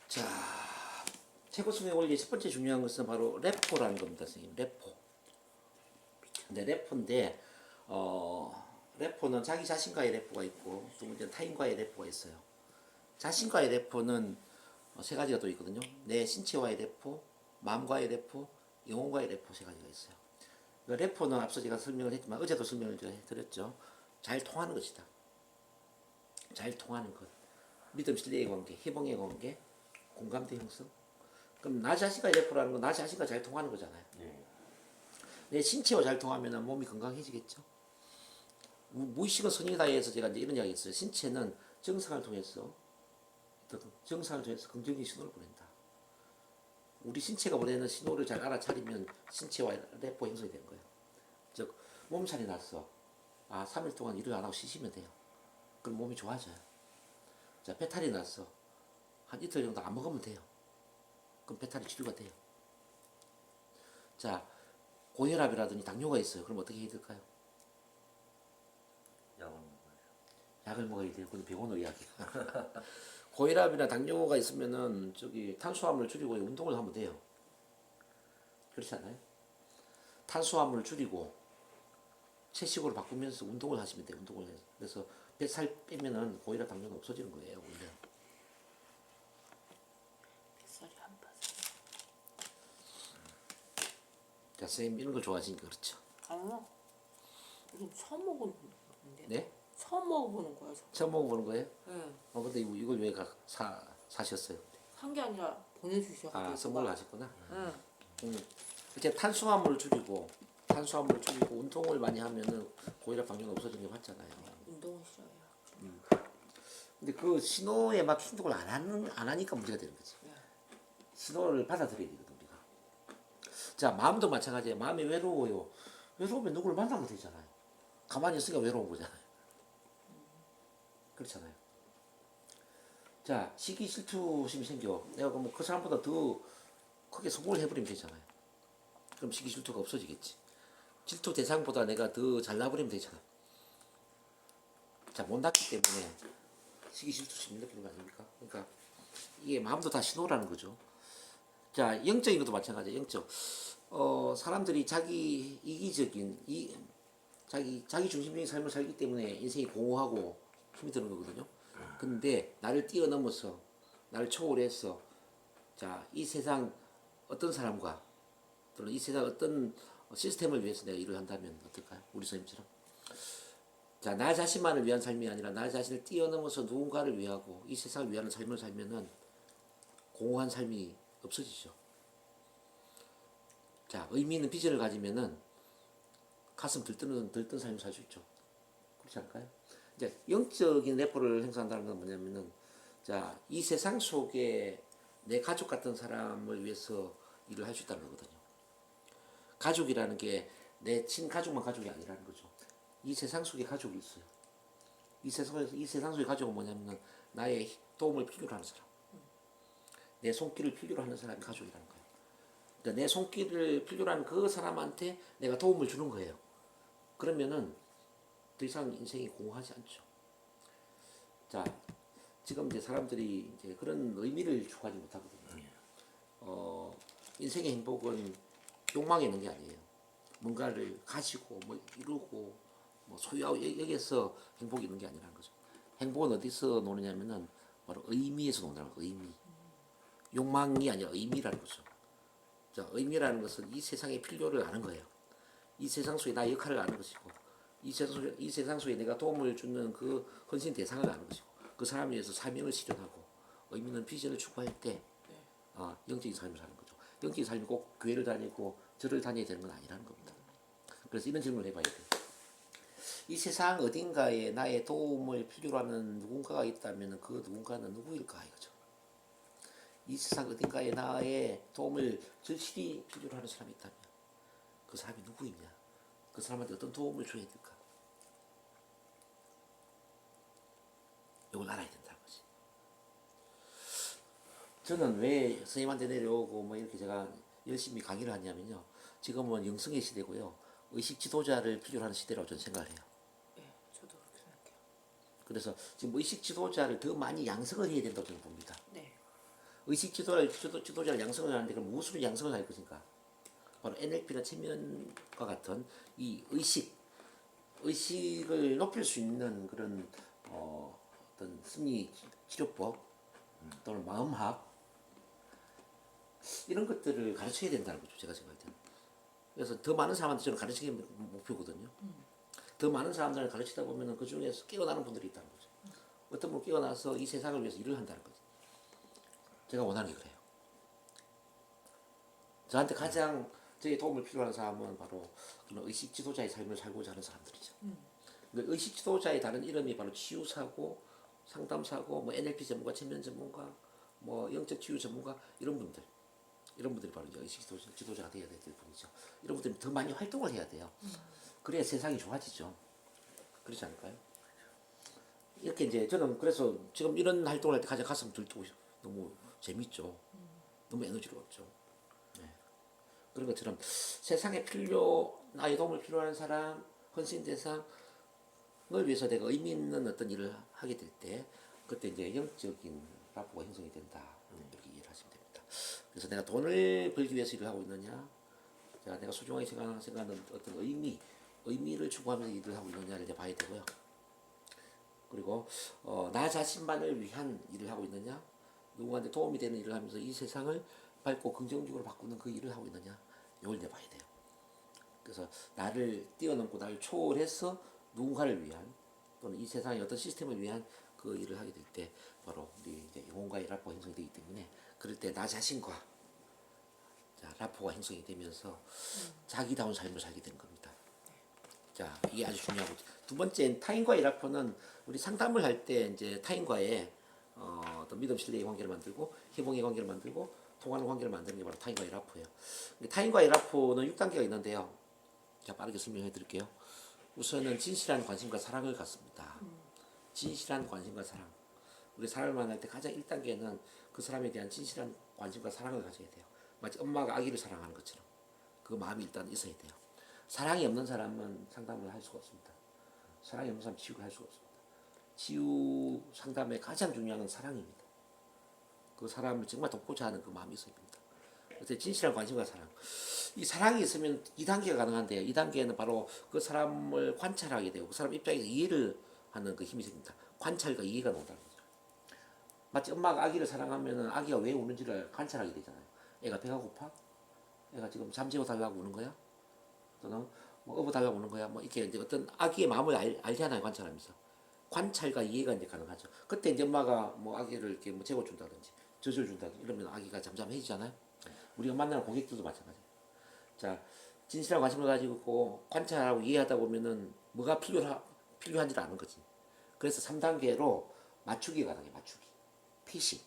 자, 최고성에 올릴 첫 번째 중요한 것은 바로 래퍼라는 겁니다, 선생님. 래퍼. 근데 래퍼인데, 래퍼는 자기 자신과의 래퍼가 있고, 두 번째는 타인과의 래퍼가 있어요. 자신과의 래퍼는 세 가지가 또 있거든요. 내 신체와의 래퍼, 마음과의 래퍼, 영혼과의 래퍼 세 가지가 있어요. 래퍼는 앞서 제가 설명을 했지만, 어제도 설명을 제가 해드렸죠. 잘 통하는 것이다. 잘 통하는 것. 믿음, 신뢰의 관계, 희망의 관계, 공감대 형성. 그럼 나 자신과 래퍼라는 건 나 자신과 잘 통하는 거잖아요. 네. 내 신체와 잘 통하면 몸이 건강해지겠죠. 무의식은 선이다해서 제가 이제 이런 이야기 했어요. 신체는 정상을 통해서 긍정적인 신호를 보낸다. 우리 신체가 보내는 신호를 잘 알아차리면 신체와 래퍼 형성이 되는 거예요. 즉 몸살이 났어. 3일 동안 일을 안 하고 쉬시면 돼요. 그럼 몸이 좋아져요. 자, 배탈이 났어. 한 이틀 정도 안 먹으면 돼요. 그럼 배탈이 치료가 돼요. 자, 고혈압이라든지 당뇨가 있어요. 그럼 어떻게 해야 될까요? 약을 먹어야죠. 약을 먹어야 돼요. 그건 병원 의학이야. 고혈압이나 당뇨가 있으면은 탄수화물을 줄이고 운동을 하면 돼요. 그렇지 않아요? 탄수화물을 줄이고 채식으로 바꾸면서 운동을 하시면 돼요. 운동을 해서. 그래서 뱃살 빼면은 고혈압 당뇨는 없어지는 거예요. 원래. 뱃살이 안 빠져. 자, 선생님 이런 걸 좋아하시니까 그렇죠. 아니요. 이건 처음 먹어보는데. 네? 처음 먹어보는 거야. 처음 먹어보는 거예요? 네. 근데 이걸 왜 사셨어요? 산 게 아니라 보내주셔가지고. 선물을 하셨구나. 응. 이렇게 탄수화물을 줄이고 운동을 많이 하면은 고혈압 당뇨는 없어지는 게 맞잖아요. 운동은 싫어요. 근데 그 신호에 맞춘 운동을 안 하니까 문제가 되는 거지. 네. 신호를 받아들여야 되거든, 우리가. 자, 마음도 마찬가지예요. 마음이 외로워요. 외로우면 누구를 만나면 되잖아요. 가만히 있으니까 외로운 거잖아요. 그렇잖아요. 자, 시기 질투심이 생겨. 내가 그럼 그 사람보다 더 크게 성공을 해버리면 되잖아요. 그럼 시기 질투가 없어지겠지. 질투 대상보다 내가 더 잘나버리면 되잖아. 자, 못났기 때문에 시기 질투심이 느끼는 거 아닙니까? 그러니까 이게 마음도 다 신호라는 거죠. 자, 영적인 것도 마찬가지예요. 영적. 사람들이 자기 이기적인 자기 중심적인 삶을 살기 때문에 인생이 공허하고 힘이 드는 거거든요. 근데 나를 뛰어넘어서 나를 초월해서 자, 이 세상 어떤 사람과 또는 이 세상 어떤 시스템을 위해서 내가 일을 한다면 어떨까요? 우리 선생님처럼. 자, 나 자신만을 위한 삶이 아니라 나 자신을 뛰어넘어서 누군가를 위하고 이 세상을 위하는 삶을 살면은 공허한 삶이 없어지죠. 자, 의미 있는 비전을 가지면은 가슴 들뜨는 삶을 살 수 있죠. 그렇지 않을까요? 이제 영적인 래퍼를 행사한다는 건 뭐냐면은 자, 이 세상 속에 내 가족 같은 사람을 위해서 일을 할 수 있다는 거거든요. 가족이라는 게 내 친가족만 가족이 아니라는 거죠. 이 세상 속에 가족이 있어요. 이 세상 속의 가족은 뭐냐면은 나의 도움을 필요로 하는 사람. 내 손길을 필요로 하는 사람이 가족이라는 거예요. 그러니까 내 손길을 필요로 하는 그 사람한테 내가 도움을 주는 거예요. 그러면은 더 이상 인생이 공허하지 않죠. 자, 지금 이제 사람들이 이제 그런 의미를 추구하지 못하거든요. 인생의 행복은 욕망에 있는 게 아니에요. 뭔가를 가지고 뭐 이루고 뭐 소유하고 여기에서 행복이 있는 게 아니라는 거죠. 행복은 어디서 노느냐면은 바로 의미에서 노는 거예요. 의미. 욕망이 아니라 의미라는 거죠. 자, 의미라는 것은 이 세상의 필요를 아는 거예요. 이 세상 속에 나의 역할을 아는 것이고 이 세상 속에 내가 도움을 주는 그 헌신 대상을 아는 것이고 그 사람을 위해서 사명을 실현하고 의미 있는 비전을 추구할 때 영적인 삶을 사는 거죠. 영적인 삶이 꼭 교회를 다니고 절을 다녀야 되는 건 아니라는 겁니다. 그래서 이런 질문을 해봐야 돼요. 이 세상 어딘가에 나의 도움을 필요로 하는 누군가가 있다면 그 누군가는 누구일까 이거죠. 이 세상 어딘가에 나의 도움을 절실히 필요로 하는 사람이 있다면 그 사람이 누구이냐? 그 사람한테 어떤 도움을 줘야 될까? 이걸 알아야 된다는 거지. 저는 왜 선생님한테 내려오고 뭐 이렇게 제가 열심히 강의를 하냐면요. 지금은 영성의 시대고요. 의식 지도자를 필요로 하는 시대라고 저는 생각을 해요. 네, 저도 그렇게 생각해요. 그래서 지금 의식 지도자를 더 많이 양성을 해야 된다고 저는 봅니다. 네. 의식 지도자를 양성을 하는데 그럼 무엇으로 양성을 할 것인가? 바로 NLP나 최면과 같은 이 의식을 높일 수 있는 그런 어떤 심리 치료법 또는 마음학 이런 것들을 가르쳐야 된다는 거죠. 제가 생각할 때는. 그래서 더 많은 사람한테 저는 가르치는 게 목표거든요. 더 많은 사람들을 가르치다 보면 그 중에서 깨어나는 분들이 있다는 거죠. 어떤 분 깨어나서 이 세상을 위해서 일을 한다는 거죠. 제가 원하는 게 그래요. 저한테 가장 저에 도움을 필요한 사람은 바로 그런 의식 지도자의 삶을 살고자 하는 사람들이죠. 의식 지도자의 다른 이름이 바로 치유사고, 상담사고, 뭐 NLP 전문가, 최면 전문가, 뭐 영적 치유 전문가 이런 분들이 바로 이제 의식 지도자가 되어야 될 분이죠. 이런 분들이 더 많이 활동을 해야 돼요. 그래야 세상이 좋아지죠. 그렇지 않을까요? 이렇게 이제 저는 그래서 지금 이런 활동을 할 때 가장 가슴 들뜨고 너무 재밌죠. 너무 에너지로웠죠. 네. 그런 것처럼 세상에 나의 도움을 필요한 사람, 헌신 대상을 위해서 내가 의미 있는 어떤 일을 하게 될 때 그때 이제 영적인 라포가 형성이 된다. 이렇게 이해를 하시면 됩니다. 그래서 내가 돈을 벌기 위해서 일을 하고 있느냐, 내가 소중하게 생각하는 어떤 의미를 추구하면서 일을 하고 있느냐를 이제 봐야 되고요. 그리고 나 자신만을 위한 일을 하고 있느냐, 누군가한테 도움이 되는 일을 하면서 이 세상을 밝고 긍정적으로 바꾸는 그 일을 하고 있느냐, 이걸 이제 봐야 돼요. 그래서 나를 뛰어넘고 나를 초월해서 누군가를 위한 또는 이 세상의 어떤 시스템을 위한 그 일을 하게 될 때 바로 우리 이제 영혼과의 라포가 형성이 되기 때문에 그럴 때 나 자신과 라포가 형성이 되면서 자기다운 삶을 살게 되는 겁니다. 자, 이게 아주 중요하고 두 번째 타인과의 라포는 우리 상담을 할 때 이제 타인과의 어떤 믿음 신뢰의 관계를 만들고 희망의 관계를 만들고 통하는 관계를 만드는 게 바로 타인과의 라포예요. 타인과의 라포는 6단계가 있는데요. 자, 빠르게 설명해 드릴게요. 우선은 진실한 관심과 사랑을 갖습니다. 진실한 관심과 사랑. 우리 사람을 만날 때 가장 1단계는 그 사람에 대한 진실한 관심과 사랑을 가져야 돼요. 마치 엄마가 아기를 사랑하는 것처럼 그 마음이 일단 있어야 돼요. 사랑이 없는 사람은 상담을 할 수가 없습니다. 사랑이 없는 사람 치유를 할 수가 없습니다. 치유 상담의 가장 중요한 건 사랑입니다. 그 사람을 정말 돕고자 하는 그 마음이 있어야 됩니다. 그래서 진실한 관심과 사랑. 이 사랑이 있으면 2단계가 가능한데요. 2단계는 바로 그 사람을 관찰하게 되고 그 사람 입장에서 이해를 하는 그 힘이 생깁니다. 관찰과 이해가 나온다는 거죠. 마치 엄마가 아기를 사랑하면 아기가 왜 우는지를 관찰하게 되잖아요. 애가 배가 고파? 애가 지금 잠재워 달라고 우는 거야? 또는 뭐 업어 달라고 우는 거야? 뭐 이렇게 이제 어떤 아기의 마음을 알잖아요. 관찰하면서. 관찰과 이해가 이제 가능하죠. 그때 이제 엄마가 뭐 아기를 이렇게 뭐 재워준다든지 젖어준다든지 이러면 아기가 잠잠해지잖아요. 우리가 만나는 고객들도 마찬가지예요. 자, 진실한 관심을 가지고 관찰하고 이해하다 보면은 뭐가 필요한지를 아는 거지. 그래서 3단계로 맞추기가 가능해. 맞추기. 피싱.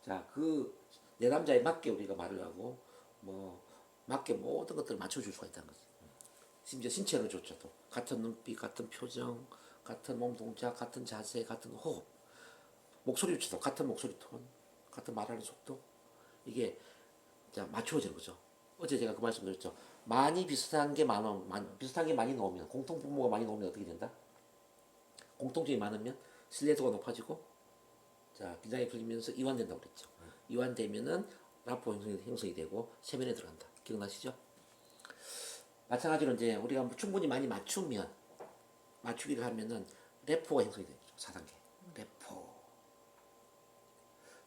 자, 그 내 남자에 맞게 우리가 말을 하고 뭐 맞게 모든 것들을 맞춰줄 수가 있다는 거지. 심지어 신체는 좋죠. 또 같은 눈빛, 같은 표정, 같은 몸 동작, 같은 자세, 같은 호흡, 목소리조차도 같은 목소리 톤, 같은 말하는 속도 이게 자 맞추어지는 거죠. 어제 제가 그 말씀 드렸죠. 비슷한 게 많이 나오면 공통 분모가 많이 나오면 어떻게 된다? 공통점이 많으면 신뢰도가 높아지고 자 긴장이 풀리면서 이완된다고 그랬죠. 이완되면은 라포 형성이 되고 세면에 들어간다. 기억나시죠? 마찬가지로 이제 우리가 충분히 많이 맞추기를 하면은 레포가 형성이 되죠. 4단계. 레포.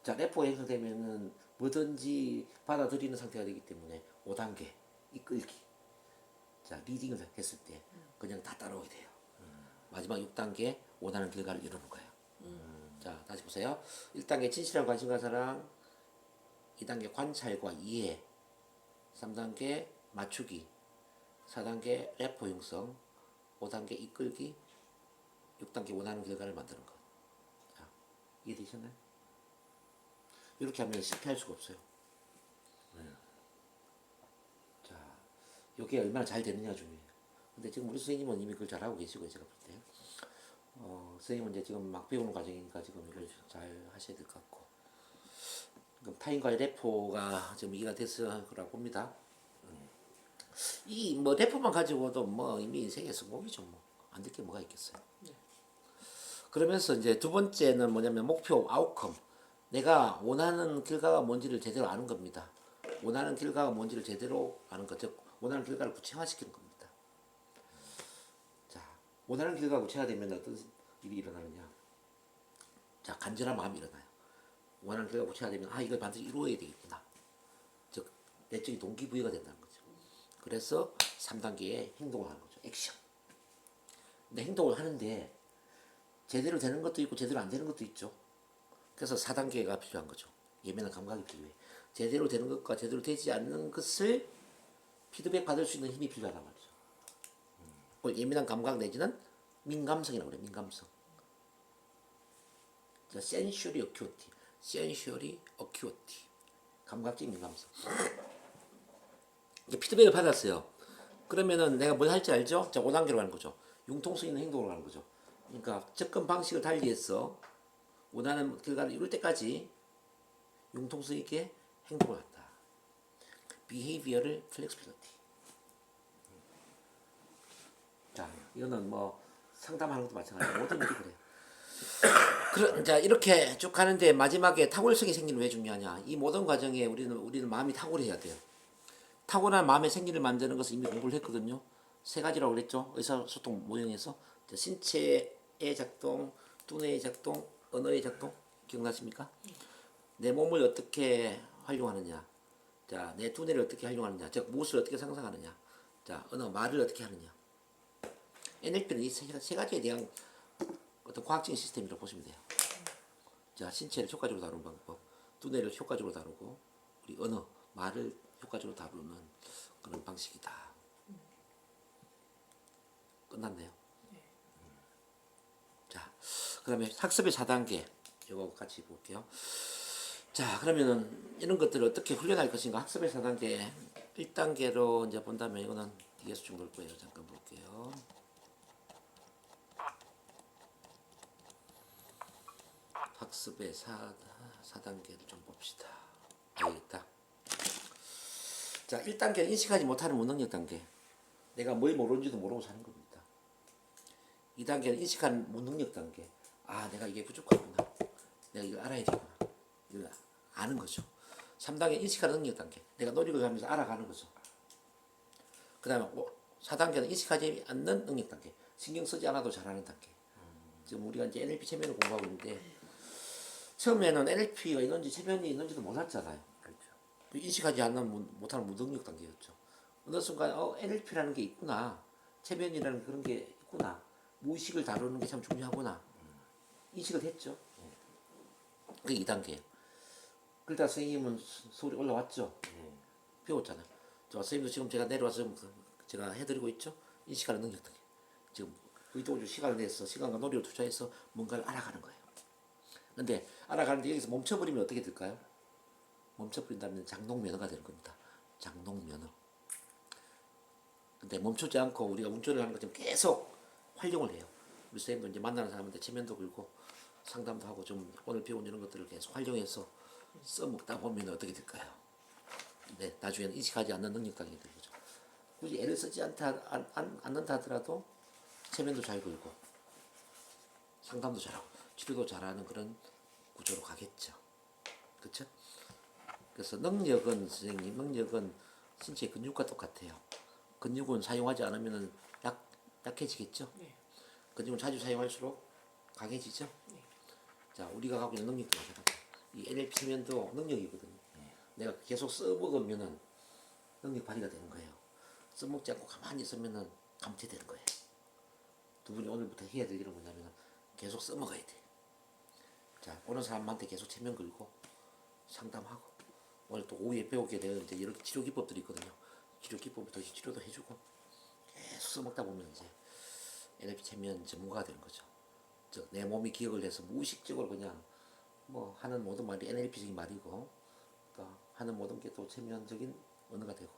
자, 레포가 형성되면은 뭐든지 받아들이는 상태가 되기 때문에 5단계 이끌기. 자, 리딩을 했을 때 그냥 다 따라오게 돼요. 마지막 6단계 원하는 결과를 이루는 거예요. 자, 다시 보세요. 1단계 진실한 관심과 사랑, 2단계 관찰과 이해, 3단계 맞추기, 4단계 레포 형성, 5단계 이끌기, 6단계 원하는 결과를 만드는 것. 자, 이해되셨나요? 이렇게 하면 실패할 수가 없어요. 자, 이게 얼마나 잘 되느냐 중요해요. 근데 지금 우리 선생님은 이미 그걸 잘하고 계시고요, 제가 볼 때. 선생님은 이제 지금 막 배우는 과정이니까 지금 이걸 잘 하셔야 될 것 같고. 그럼 타인과의 레포가 지금 이해가 됐을 거라고 봅니다. 이 뭐 레포만 가지고도 뭐 이미 인생의 성공이죠. 뭐 안 될 게 뭐가 있겠어요. 그러면서 이제 두 번째는 뭐냐면 목표 아웃컴. 내가 원하는 결과가 뭔지를 제대로 아는 겁니다. 원하는 결과가 뭔지를 제대로 아는 것, 즉 원하는 결과를 구체화시키는 겁니다. 자, 원하는 결과가 구체화되면 어떤 일이 일어나느냐? 자, 간절한 마음이 일어나요. 원하는 결과가 구체화되면 아 이걸 반드시 이루어야 되겠구나. 즉 내적인 동기부여가 된다는 거죠. 그래서 3단계의 행동을 하는 거죠. 액션. 근데 행동을 하는데 제대로 되는 것도 있고 제대로 안 되는 것도 있죠. 그래서 4단계가 필요한 거죠. 예민한 감각이 필요해. 제대로 되는 것과 제대로 되지 않는 것을 피드백 받을 수 있는 힘이 필요하단 말이죠. 예민한 감각 내지는 민감성이라고 그래요. 민감성. sensory acuity. sensory acuity. 감각적 민감성. 이제 피드백을 받았어요. 그러면은 내가 뭘 할지 알죠? 자, 5단계로 가는 거죠. 융통성 있는 행동으로 가는 거죠. 그러니까 접근 방식을 달리해서 원하는 결과를 이룰 때까지 융통성 있게 행동을 한다. behavioral flexibility. 자, 이거는 뭐 상담하는 것도 마찬가지고 모든 일이 그래요. 자, 이렇게 쭉 가는데 마지막에 탁월성이 생기는 왜 중요하냐? 이 모든 과정에 우리는 마음이 탁월해야 돼요. 탁월한 마음의 생기를 만드는 것을 이미 공부를 했거든요. 세 가지라고 그랬죠. 의사소통 모형에서 신체의 작동, 두뇌의 작동, 언어의 작동 기억나십니까? 내 몸을 어떻게 활용하느냐, 자, 내 두뇌를 어떻게 활용하느냐, 즉 무엇을 어떻게 상상하느냐, 자, 언어 말을 어떻게 하느냐. NLP는 이 세 가지에 대한 어떤 과학적인 시스템이라고 보시면 돼요. 자, 신체를 효과적으로 다루는 방법, 두뇌를 효과적으로 다루고, 우리 언어 말을 효과적으로 다루는 그런 방식이다. 끝났네요. 자, 그러면 학습의 4단계 이거 같이 볼게요. 자, 그러면은 이런 것들을 어떻게 훈련할 것인가? 학습의 4단계 1단계로 이제 본다면 이거는 뒤에서 좀 볼 거예요. 잠깐 볼게요. 학습의 4단계를 좀 봅시다. 알겠다. 자, 1단계는 인식하지 못하는 무능력 단계. 내가 뭘 모르는지도 모르고 사는 겁니다. 2단계는 인식하는 무능력 단계. 아, 내가 이게 부족하구나. 내가 이걸 알아야 되구나. 이걸 아는 거죠. 3단계 인식하는 능력 단계. 내가 노력을 하면서 알아가는 거죠. 그 다음에 4단계는 인식하지 않는 능력 단계. 신경 쓰지 않아도 잘하는 단계. 지금 우리가 이제 NLP 체면을 공부하고 있는데 처음에는 NLP가 있는지 체면이 있는지도 몰랐잖아요. 그렇죠. 인식하지 않는 못하는 무능력 단계였죠. 어느 순간 NLP라는 게 있구나. 체면이라는 그런 게 있구나. 무의식을 다루는 게 참 중요하구나. 인식을 했죠. 그게 2단계예요. 그러다 선생님은 서울에 올라왔죠. 배웠잖아요. 저 선생님도 지금 제가 내려와서 제가 해드리고 있죠. 인식하는 능력 단계. 지금 의도적으로 시간을 내서 시간과 노력을 투자해서 뭔가를 알아가는 거예요. 근데 알아가는데 여기서 멈춰버리면 어떻게 될까요? 멈춰버린다면 장롱면허가 되는 겁니다. 장롱면허. 근데 멈추지 않고 우리가 운전을 하는 것처럼 계속 활용을 해요. 우리 선생님도 이제 만나는 사람한테 체면도 걸고 상담도 하고 좀 오늘 배운 이런 것들을 계속 활용해서 써먹다 보면 어떻게 될까요? 네, 나중에는 인식하지 않는 능력 단계가 되는 거죠. 굳이 애를 쓰지 않는다 하더라도 체면도 잘 걸고 상담도 잘하고 치료도 잘하는 그런 구조로 가겠죠. 그렇죠? 그래서 능력은 선생님 능력은 신체 근육과 똑같아요. 근육은 사용하지 않으면 약해지겠죠. 네. 근육은 자주 사용할수록 강해지죠. 네. 자, 우리가 갖고 있는 능력도 마찬가지예요. 이 NLP 체면도 능력이거든요. 내가 계속 써먹으면은 능력 발휘가 되는 거예요. 써먹지 않고 가만히 있으면은 감퇴되는 거예요. 두 분이 오늘부터 해야 될 일은 뭐냐면 계속 써먹어야 돼. 자, 오는 사람한테 계속 체면 걸고 상담하고 오늘 또 오후에 배우게 되는 이제 여러 치료 기법들이 있거든요. 치료 기법부터 치료도 해주고 계속 써먹다 보면 이제 NLP 체면 전문가가 되는 거죠. 즉 내 몸이 기억을 해서 무의식적으로 그냥 뭐 하는 모든 말이 NLP적인 말이고, 그러니까 하는 모든 게 또 체면적인 언어가 되고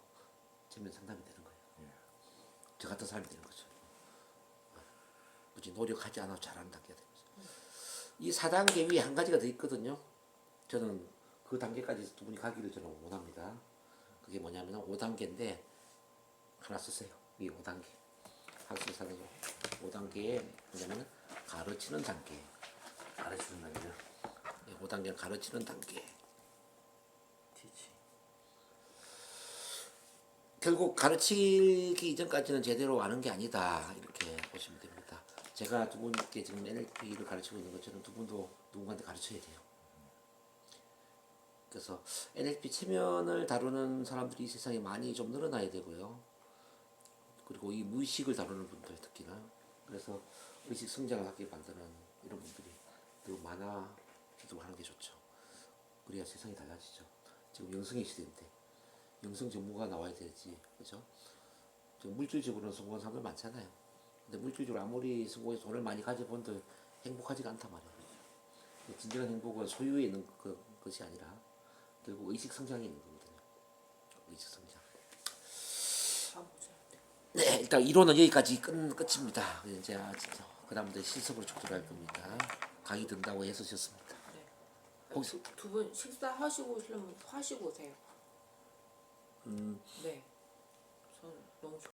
체면 상담이 되는 거예요. 저 같은 사람이 되는 거죠. 굳이 노력하지 않아도 잘하는 단계가 되는 거죠. 이 4단계 위에 한 가지가 더 있거든요. 저는 그 단계까지 두 분이 가기를 저는 원합니다. 그게 뭐냐면 5단계인데 하나 쓰세요. 이 5단계. 학습 사는 5단계에 뭐냐면 가르치는 단계. 가르치는 단계요. 5단계는 가르치는 단계. 티치. 결국 가르치기 이전까지는 제대로 아는 게 아니다 이렇게 보시면 됩니다. 제가 두 분께 지금 NLP를 가르치고 있는 것처럼 두 분도 누군가한테 가르쳐야 돼요. 그래서 NLP 체면을 다루는 사람들이 이 세상에 많이 좀 늘어나야 되고요. 그리고 이 무의식을 다루는 분들 특히나 그래서 의식 성장을 하게 만드는 이런 분들이 더 많아지도록 하는 게 좋죠. 그래야 세상이 달라지죠. 지금 영성의 시대인데 영성 전문가 나와야 되지, 그죠? 지금 물질적으로는 성공한 사람들 많잖아요. 근데 물질적으로 아무리 성공해서 돈을 많이 가져본들 행복하지가 않단 말이에요. 진정한 행복은 소유에 있는 것이 아니라 결국 의식 성장에 있는 거거든요. 의식 성장. 다 보자. 네, 일단 이론은 여기까지 끝입니다. 이제 그 다음부터 실습으로 쭉 들어갈 겁니다. 강의 든다고 애쓰셨습니다. 네. 혹시- 두 분 식사하시고 오시려면 하시고 오세요. 네. 전 너무 좋.